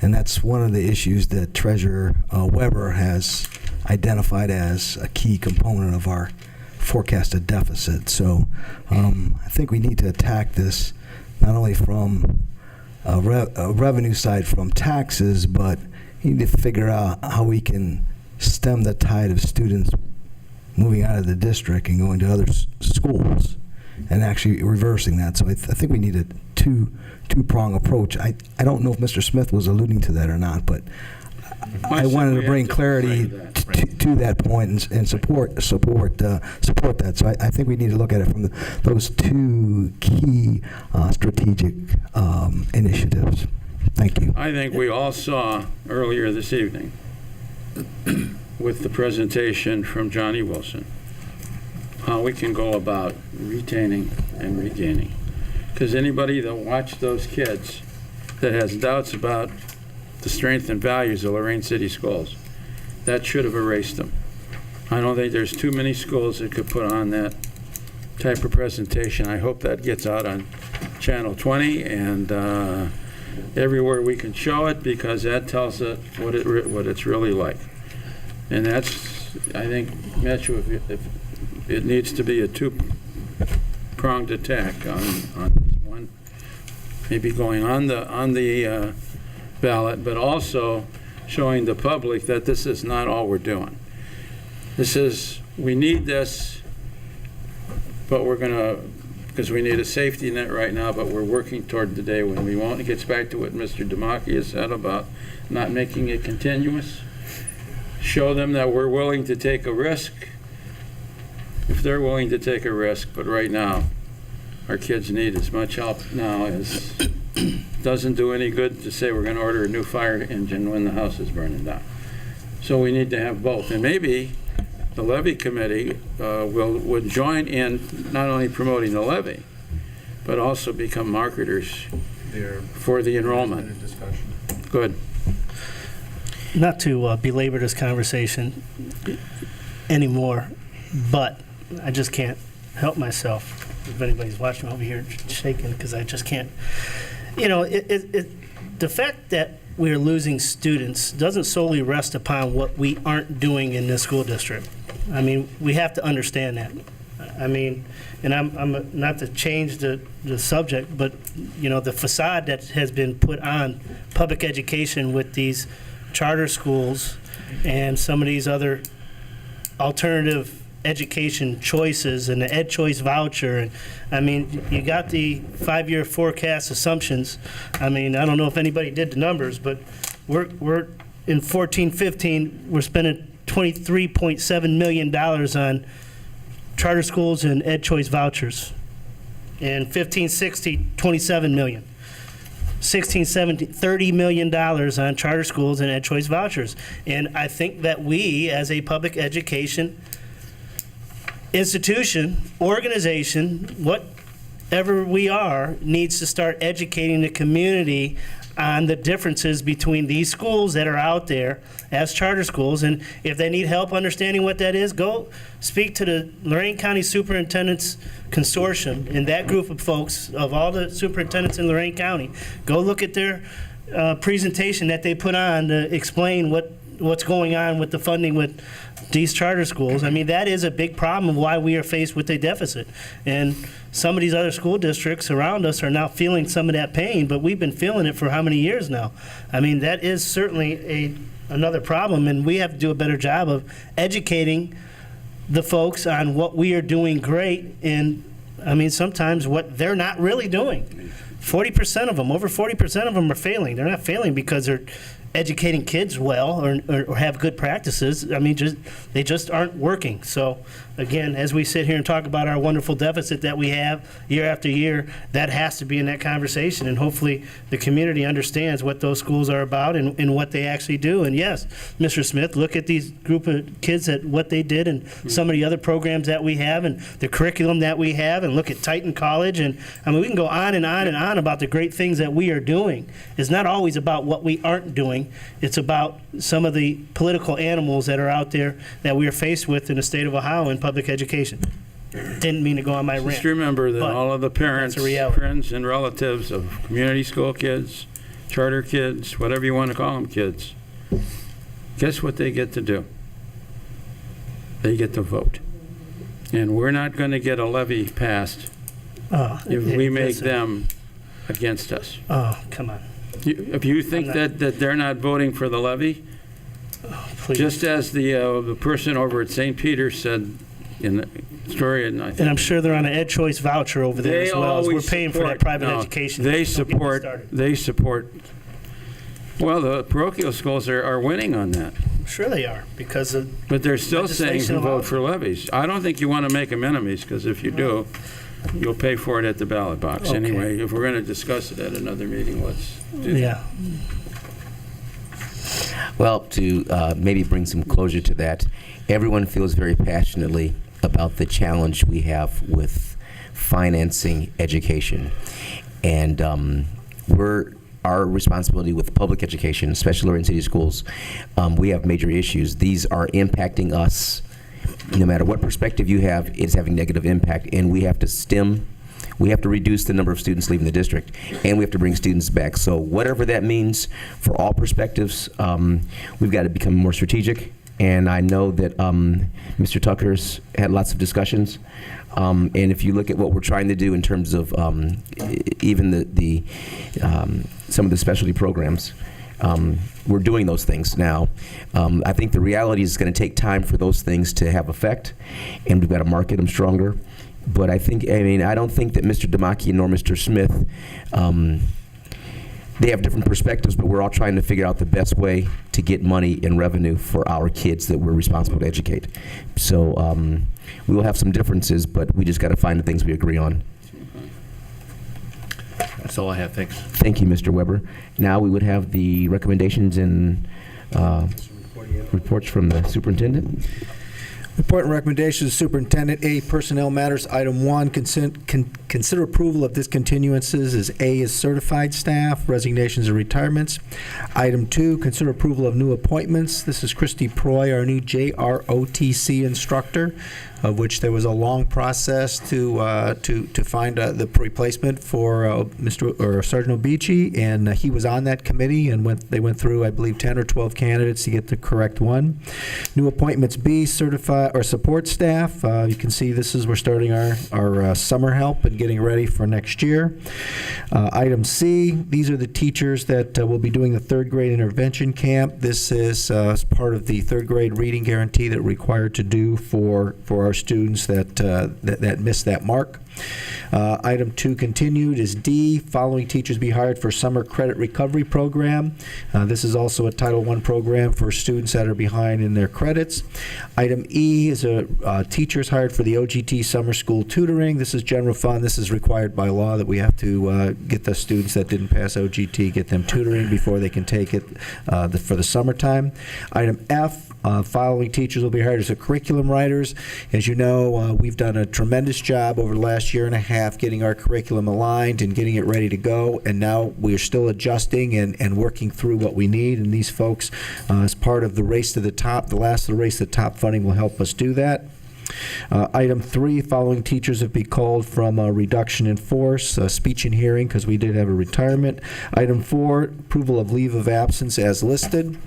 And that's one of the issues that Treasurer Weber has identified as a key component of our forecasted deficit. So I think we need to attack this not only from a revenue side from taxes, but we need to figure out how we can stem the tide of students moving out of the district and going to other schools and actually reversing that. So I think we need a two-prong approach. I don't know if Mr. Smith was alluding to that or not, but I wanted to bring clarity to that point and support that. So I think we need to look at it from those two key strategic initiatives. Thank you. I think we all saw earlier this evening with the presentation from Johnny Wilson how we can go about retaining and regaining. Because anybody that watched those kids that has doubts about the strength and values of Lorain City Schools, that should have erased them. I don't think there's too many schools that could put on that type of presentation. I hope that gets out on Channel 20 and everywhere we can show it, because that tells it what it's really like. And that's, I think, Metro, if it needs to be a two-pronged attack on this one, maybe going on the ballot, but also showing the public that this is not all we're doing. We need this, but we're going to, because we need a safety net right now, but we're working toward the day when we won't. It gets back to what Mr. Damaki has said about not making it continuous. Show them that we're willing to take a risk if they're willing to take a risk, but right now our kids need as much help now as doesn't do any good to say we're going to order a new fire engine when the house is burning down. So we need to have both. And maybe the levy committee would join in not only promoting the levy, but also become marketers for the enrollment. Good. Not to belabor this conversation anymore, but I just can't help myself. If anybody's watching over here shaking, because I just can't. You know, the fact that we're losing students doesn't solely rest upon what we aren't doing in this school district. I mean, we have to understand that. I mean, and I'm not to change the subject, but, you know, the facade that has been put on public education with these charter schools and some of these other alternative education choices and the Ed Choice voucher. And I mean, you got the 5-year forecast assumptions. I mean, I don't know if anybody did the numbers, but we're in 14-15, we're spending $23.7 million on charter schools and Ed Choice vouchers. And 15-16, $27 million. 16-17, $30 million on charter schools and Ed Choice vouchers. And I think that we, as a public education institution, organization, whatever we are, needs to start educating the community on the differences between these schools that are out there as charter schools. And if they need help understanding what that is, go speak to the Lorain County Superintendent's Consortium and that group of folks, of all the superintendents in Lorain County. Go look at their presentation that they put on to explain what's going on with the funding with these charter schools. I mean, that is a big problem of why we are faced with a deficit. And some of these other school districts around us are now feeling some of that pain, but we've been feeling it for how many years now? I mean, that is certainly another problem, and we have to do a better job of educating the folks on what we are doing great, and I mean, sometimes what they're not really doing. 40% of them, over 40% of them are failing. They're not failing because they're educating kids well or have good practices. I mean, they just aren't working. So again, as we sit here and talk about our wonderful deficit that we have year after year, that has to be in that conversation, and hopefully the community understands what those schools are about and what they actually do. And yes, Mr. Smith, look at these group of kids at what they did and some of the other programs that we have and the curriculum that we have, and look at Titan College. And I mean, we can go on and on and on about the great things that we are doing. It's not always about what we aren't doing. It's about some of the political animals that are out there that we are faced with in the state of Ohio in public education. Didn't mean to go on my rant. Just remember that but all of the parents, that's a reality. friends, and relatives of community school kids, charter kids, whatever you want to call them kids, guess what they get to do? They get to vote. And we're not going to get a levy passed if we make them against us. Oh, come on. If you think that they're not voting for the levy, Please. just as the person over at St. Peter said in the story, and I think And I'm sure they're on an Ed Choice voucher over there as well, as we're always paying for that support- private no, education. They Don't get me support. started. They support. Well, the parochial schools are winning on that, Sure they are, because of but they're still saying legislation to vote about- for levies. I don't think you want to make them enemies, because if you do, you'll pay for it at the ballot box. Okay. Anyway, if we're going to discuss it at another meeting, let's do that. Yeah. Well, to maybe bring some closure to that, everyone feels very passionately about the challenge we have with financing education. And our responsibility with public education, especially Lorain City Schools, we have major issues. These are impacting us. No matter what perspective you have, it's having negative impact, and we have to reduce the number of students leaving the district, and we have to bring students back. So whatever that means for all perspectives, we've got to become more strategic. And I know that Mr. Tucker's had lots of discussions. And if you look at what we're trying to do in terms of even the some of the specialty programs, we're doing those things now. I think the reality is it's going to take time for those things to have effect, and we've got to market them stronger. But I don't think that Mr. Damaki nor Mr. Smith, they have different perspectives, but we're all trying to figure out the best way to get money and revenue for our kids that we're responsible to educate. So we will have some differences, but we just got to find the things we agree on. That's all I have. Thanks. Thank you, Mr. Weber. Now we would have the recommendations and reports from the superintendent. Report and recommendations, Superintendent. A, Personnel Matters. Item 1, consider approval of discontinuances as A is certified staff, resignations and retirements. Item 2, consider approval of new appointments. This is Christy Proy, our new JROTC instructor, of which there was a long process to find the replacement for Sergeant Obici, and he was on that committee, and they went through, I believe, 10 or 12 candidates to get the correct one. New appointments, B, certified or support staff. You can see we're starting our summer help and getting ready for next year. Item C, these are the teachers that will be doing the third grade intervention camp. This is part of the third grade reading guarantee that we're required to do for our students that missed that mark. Item 2 continued is D, following teachers be hired for summer credit recovery program. This is also a Title I program for students that are behind in their credits. Item E is teachers hired for the OGT summer school tutoring. This is general fund. This is required by law that we have to get the students that didn't pass OGT, get them tutoring before they can take it for the summertime. Item F, following teachers will be hired as curriculum writers. As you know, we've done a tremendous job over the last year and a half getting our curriculum aligned and getting it ready to go, and now we're still adjusting and working through what we need, and these folks, as part of the race to the top, the last of the race to the top funding will help us do that. Item 3, following teachers have been called from a reduction in force, speech and hearing, because we did have a retirement. Item 4, approval of leave of absence as listed.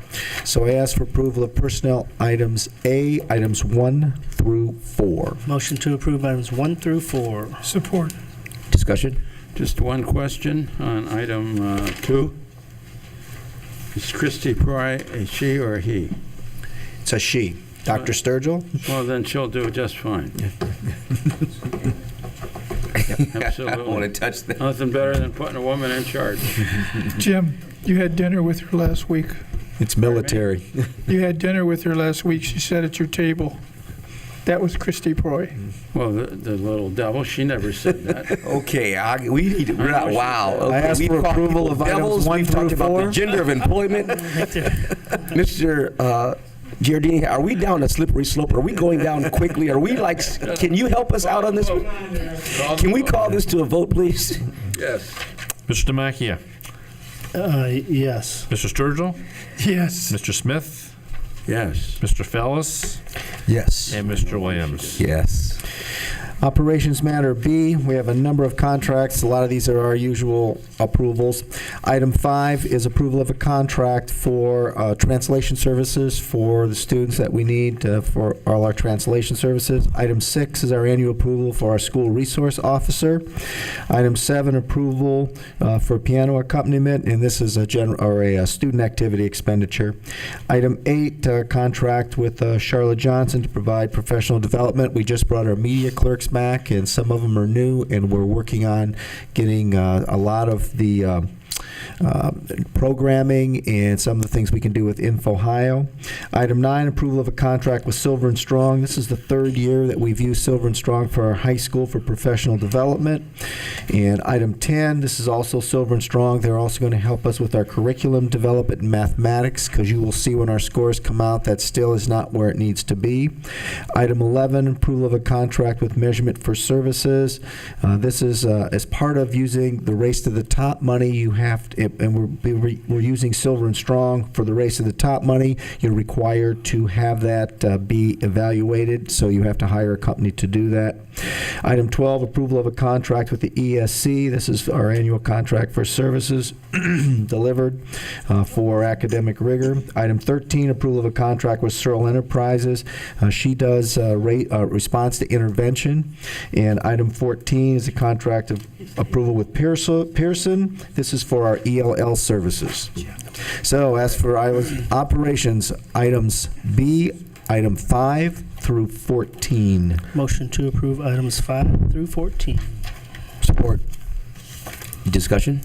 So I ask for approval of personnel items A, items 1 through 4. Motion to approve items 1 through 4. Support. Discussion? Just one question on item 2. Is Christy Pry a she or a he? It's a she. Dr. Sturgill? Well, then she'll do just fine. Absolutely. I don't want to touch that. Nothing better than putting a woman in charge. Jim, you had dinner with her last week. It's military. You had dinner with her last week. She sat at your table. That was Christy Proy. Well, the little devil, she never said that. Okay, we need to, wow. Okay, I asked we've for called approval people of items devils, 1 we've talked through about 4. the gender of employment. Mr. Giardini, are we down a slippery slope? Are we going down quickly? Are we like, can you help us out on this one? Can we call this to a vote, please? Yes. Mr. Demakia, Yes. Mr. Sturgill, Yes. Mr. Smith, Yes. Mr. Fallis, Yes. and Mr. Williams. Yes. Operations Matter B, we have a number of contracts. A lot of these are our usual approvals. Item 5 is approval of a contract for translation services for the students that we need for all our translation services. Item 6 is our annual approval for our school resource officer. Item 7, approval for piano accompaniment, and this is a student activity expenditure. Item 8, contract with Charlotte Johnson to provide professional development. We just brought our media clerks back, and some of them are new, and we're working on getting a lot of the programming and some of the things we can do with InfoHio. Item 9, approval of a contract with Silver and Strong. This is the 3rd year that we've used Silver and Strong for our high school for professional development. And item 10, this is also Silver and Strong. They're also going to help us with our curriculum development in mathematics, because you will see when our scores come out that still is not where it needs to be. Item 11, approval of a contract with Measurement for Services. This is as part of using the Race to the Top money, you have to, and we're using Silver and Strong for the Race to the Top money. You're required to have that be evaluated, so you have to hire a company to do that. Item 12, approval of a contract with the ESC. This is our annual contract for services delivered for academic rigor. Item 13, approval of a contract with Searle Enterprises. She does response to intervention. And item 14 is a contract of approval with Pearson. This is for our ELL services. So as for operations, items B, item 5 through 14. Motion to approve items 5 through 14. Support. Discussion?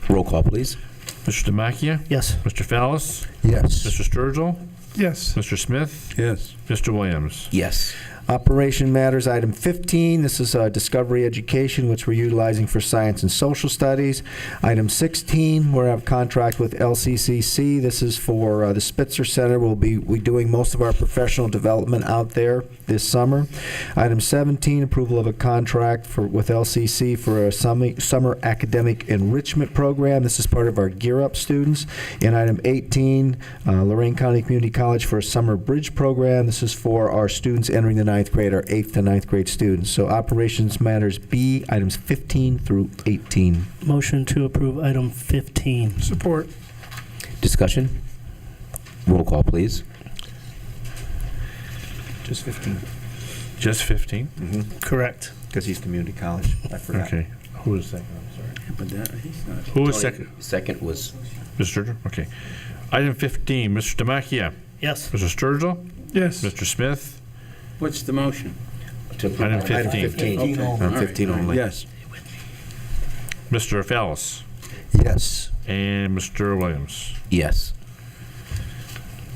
Roll call, please. Mr. Demakia, Yes. Mr. Fallis, Yes. Mr. Sturgill, Yes. Mr. Smith, Yes. Mr. Williams. Yes. Operation Matters, item 15. This is Discovery Education, which we're utilizing for science and social studies. Item 16, we have a contract with LCCC. This is for the Spitzer Center. We'll be doing most of our professional development out there this summer. Item 17, approval of a contract with LCC for a summer academic enrichment program. This is part of our Gear Up students. And item 18, Lorain County Community College for a summer bridge program. This is for our students entering the 9th grade, our 8th to 9th grade students. So Operations Matters B, items 15 through 18. Motion to approve item 15. Support. Discussion? Roll call, please. Just 15, Just 15? Correct. because he's community college. I forgot. Okay. Who was second? I'm sorry. But he's not. Who was second? Second was, Mr. Sturgill? Okay. Item 15, Mr. Demakia, Yes. Mr. Sturgill, Yes. Mr. Smith, What's the motion? Item 15. Okay. All Item right. 15 only. Yes. Mr. Fallis, Yes. and Mr. Williams. yes.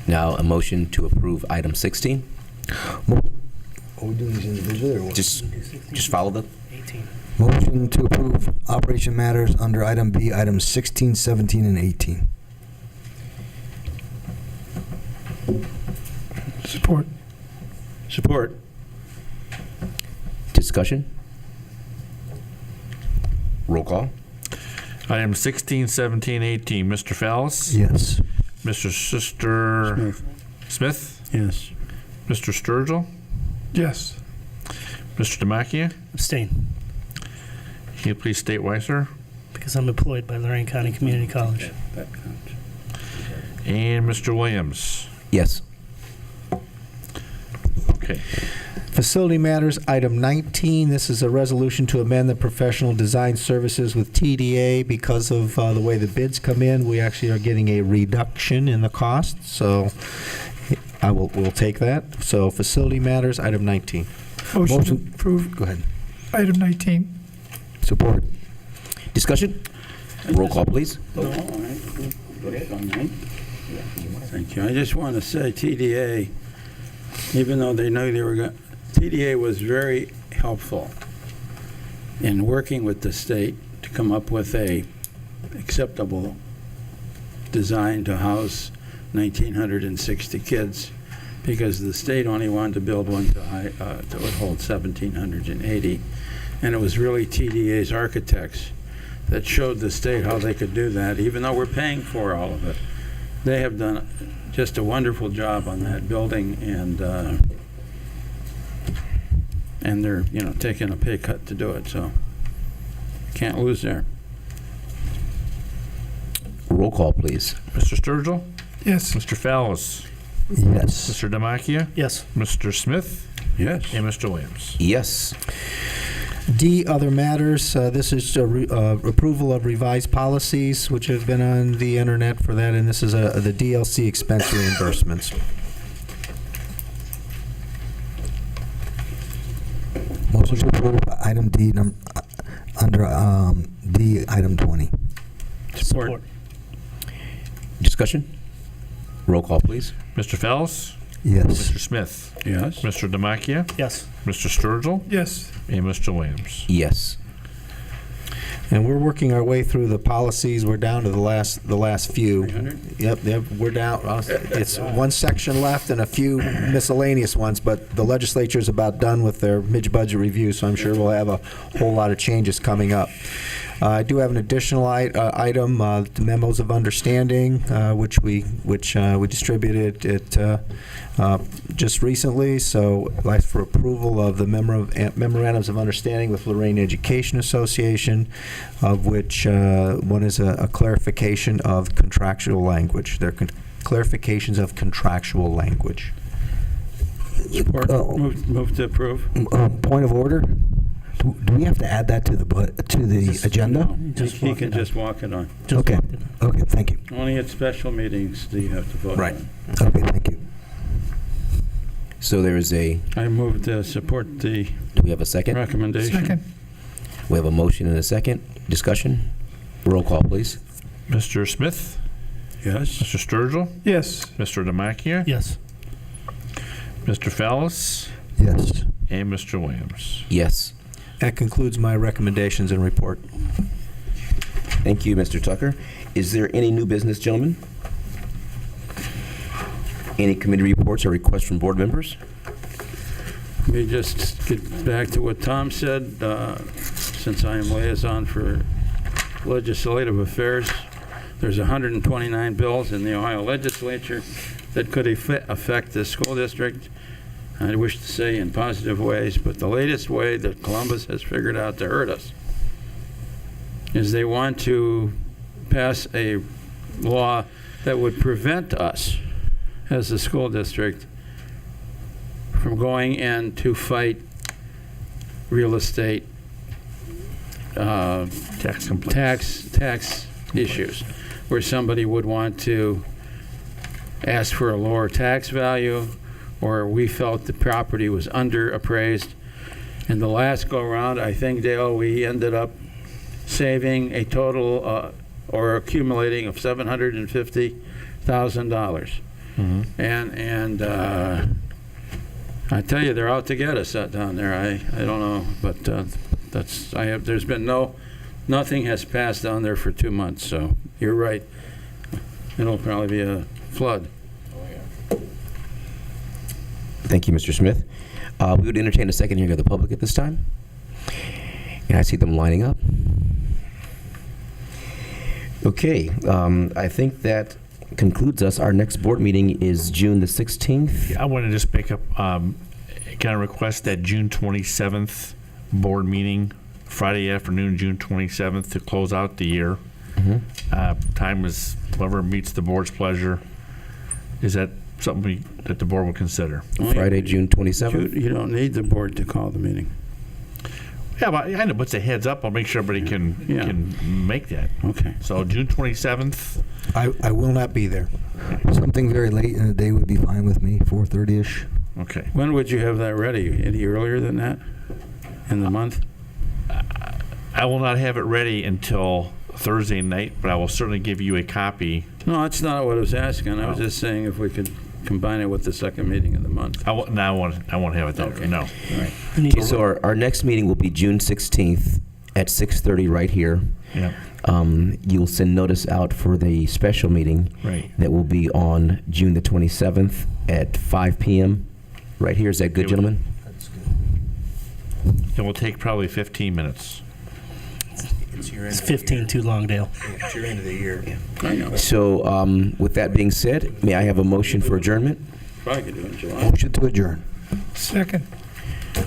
Now, a motion to approve item 16. Are we doing these individually or what? Just follow them. 18. Motion to approve Operation Matters under item B, items 16, 17, and 18. Support. Support. Discussion? Roll call? Item 16, 17, 18, Mr. Fallis, Yes. Mr. Sister Smith, Yes. Mr. Sturgill, Yes. Mr. Demakia. Abstain, Can you please state why, sir? because I'm employed by Lorain County Community College. That counts. And Mr. Williams. Yes. Okay. Facility Matters, item 19. This is a resolution to amend the professional design services with TDA. Because of the way the bids come in, we actually are getting a reduction in the cost. So we'll take that. So Facility Matters, item 19. Motion to approve Go ahead. item 19. Support. Discussion? Roll call, please. Oh, all right. Go ahead on that. Thank you. I just want to say TDA, even though they know they were going, TDA was very helpful in working with the state to come up with a acceptable design to house 1,960 kids, because the state only wanted to build one to hold 1,780. And it was really TDA's architects that showed the state how they could do that, even though we're paying for all of it. They have done just a wonderful job on that building, and they're, you know, taking a pay cut to do it, so can't lose there. Roll call, please. Mr. Sturgill? Yes. Mr. Fallis? Yes. Mr. Demakia? Yes. Mr. Smith? Yes. And Mr. Williams? Yes. D, other matters. This is approval of revised policies, which have been on the internet for that, and this is the DLC expense reimbursements. Motion to approve item D, under D, item 20. Support. Discussion? Roll call, please. Mr. Fallis? Yes. Mr. Smith? Yes. Mr. Demakia? Yes. Mr. Sturgill? Yes. And Mr. Williams? Yes. And we're working our way through the policies. We're down to the last few. 300? Yep, we're down. It's one section left and a few miscellaneous ones, but the legislature's about done with their mid-budget review, so I'm sure we'll have a whole lot of changes coming up. I do have an additional item, the memos of understanding, which we distributed it just recently. So, I'd like for approval of the memorandums of understanding with Lorain Education Association, of which one is a clarification of contractual language. They're clarifications of contractual language. Support. Move to approve. Point of order. Do we have to add that to the agenda? No, he can just walk it on. Okay. Okay. Thank you. Only at special meetings do you have to vote Right. on Okay. Thank you. So there is a, it. I move to support the do we have a second? recommendation. Second. We have a motion and a second. Discussion? Roll call, please. Mr. Smith? Yes. Mr. Sturgill? Yes. Mr. Demakia? Yes. Mr. Fallis? Yes. And Mr. Williams? Yes. That concludes my recommendations and report. Thank you, Mr. Tucker. Is there any new business, gentlemen? Any committee reports or requests from board members? Let me just get back to what Tom said. Since I am liaison for legislative affairs, there's 129 bills in the Ohio legislature that could affect the school district. I wish to say in positive ways, but the latest way that Columbus has figured out to hurt us is they want to pass a law that would prevent us as a school district from going in to fight real estate Tax complaints. tax issues, where somebody would want to ask for a lower tax value, or we felt the property was underappraised. In the last go-around, I think, Dale, we ended up saving a total or accumulating of $750,000. And I tell you, they're out to get us down there. I don't know, but there's been nothing has passed down there for 2 months. So you're right. It'll probably be a flood. Thank you, Mr. Smith. We would entertain a second hearing of the public at this time. And I see them lining up. Okay, I think that concludes us. Our next board meeting is June the 16th. I want to just make up, can I request that June 27th board meeting, Friday afternoon, June 27th, to close out the year. Time is whoever meets the board's pleasure. Is that something that the board would consider? Friday, June 27th? You don't need the board to call the meeting. Yeah, but I know, but it's a heads up. I'll make sure everybody can make that. Okay. So June 27th. I will not be there. Something very late in the day would be fine with me, 4:30ish. Okay. When would you have that ready? Any earlier than that? In the month? I will not have it ready until Thursday night, but I will certainly give you a copy No, that's not what I was asking. I was just saying if we could combine it with the second meeting of the month. I won't have it that way, no. Okay, so our next meeting will be June 16th at 6:30 right here. Yeah. You'll send notice out for the special meeting. Right. That will be on June the 27th at 5 p.m. right here. Is that good, gentlemen? It will take probably 15 minutes. It's 15 too long, Dale. It's your end of the year. I know. So with that being said, may I have a motion for adjournment? Probably could do it in July. Motion to adjourn. Second.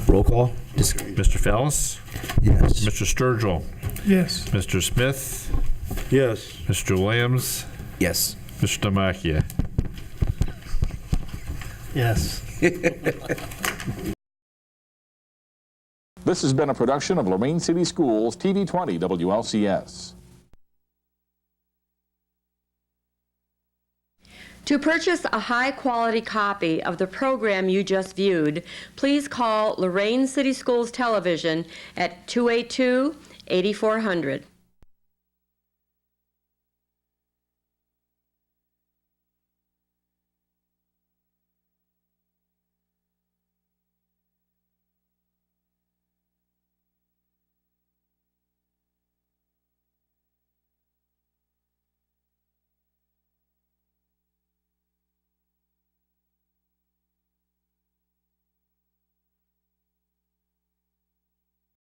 Roll call. Mr. Fallis? Yes. Mr. Sturgill? Yes. Mr. Smith? Yes. Mr. Williams? Yes. Mr. Demakia? Yes. This has been a production of Lorain City Schools, TV 20 WLCS. To purchase a high-quality copy of the program you just viewed, please call Lorain City Schools Television at 282-8400.